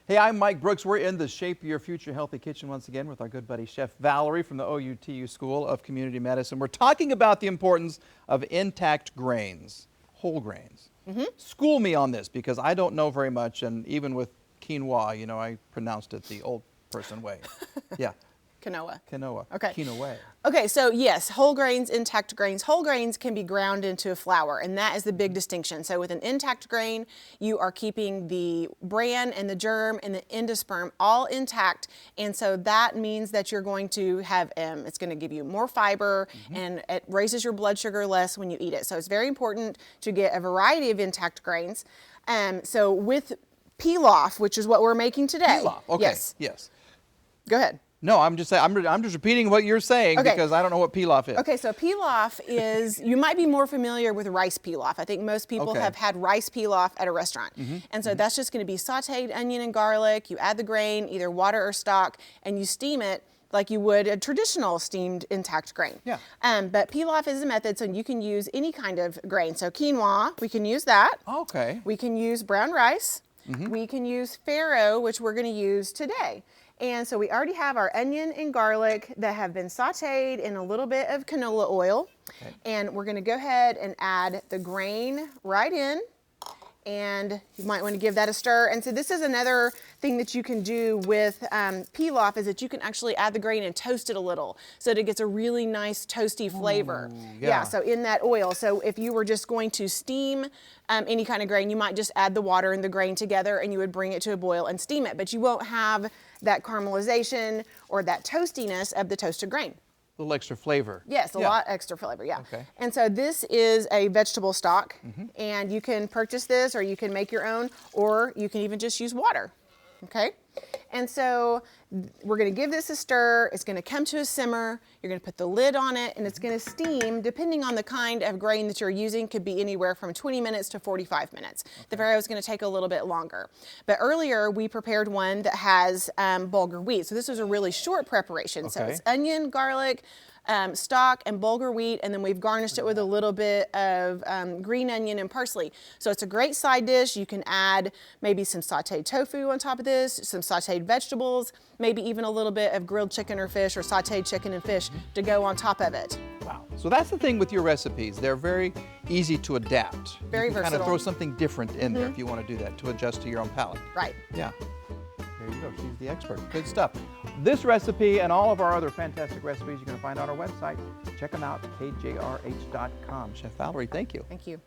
Hey, I'm Mike Brooks. We're in the Shape Your Future Healthy Kitchen once again with our good buddy Chef Valerie from the OUTU School of Community Medicine. We're talking about the importance of intact grains, whole grains. School me on this because I don't know very much, and even with quinoa, you know, I pronounced it the old person way. Yeah. Quinoa. Quinoa. Okay. Quinoa. Okay, so yes, whole grains, intact grains. Whole grains can be ground into a flour, and that is the big distinction. So with an intact grain, you are keeping the bran and the germ and the endosperm all intact, and so that means that you're going to have, it's going to give you more fiber, and it raises your blood sugar less when you eat it. So it's very important to get a variety of intact grains. So with pilaf, which is what we're making today. Pilaf. Okay. Yes. Yes. Go ahead. No, I'm just saying. I'm just repeating what you're saying because I don't know what pilaf is. Okay, so pilaf is, you might be more familiar with rice pilaf. I think most people have had rice pilaf at a restaurant. And so that's just going to be sauteed onion and garlic. You add the grain, either water or stock, and you steam it like you would a traditional steamed intact grain. Yeah. But pilaf is a method, so you can use any kind of grain. So quinoa, we can use that. Okay. We can use brown rice. We can use farro, which we're going to use today. And so we already have our onion and garlic that have been sauteed in a little bit of canola oil. Okay. And we're going to go ahead and add the grain right in. And you might want to give that a stir. And so this is another thing that you can do with pilaf, is that you can actually add the grain and toast it a little so that it gets a really nice toasty flavor. Ooh, yeah. So in that oil. So if you were just going to steam any kind of grain, you might just add the water and the grain together and you would bring it to a boil and steam it. But you won't have that caramelization or that toastiness of the toasted grain. A little extra flavor. Yes, a lot extra flavor, yeah. Okay. And so this is a vegetable stock, and you can purchase this or you can make your own, or you can even just use water, okay? And so we're gonna give this a stir. It's gonna come to a simmer. You're gonna put the lid on it, and it's gonna steam, depending on the kind of grain that you're using, could be anywhere from 20 minutes to 45 minutes. The farro is gonna take a little bit longer. But earlier, we prepared one that has bulgur wheat. So this was a really short preparation. So it's onion, garlic, stock and bulgur wheat, and then we've garnished it with a little bit of green onion and parsley. So it's a great side dish. You can add maybe some sauteed tofu on top of this, some sauteed vegetables, maybe even a little bit of grilled chicken or fish or sauteed chicken and fish to go on top of it. Wow. So that's the thing with your recipes. They're very easy to adapt. Very you can versatile. kind of throw something different in there if you want to do that to adjust to your own palate. Right. Yeah. There you go. She's the expert. Good stuff. This recipe and all of our other fantastic recipes you're going to find on our website. Check them out, kjrh.com. Chef Valerie, thank you. Thank you.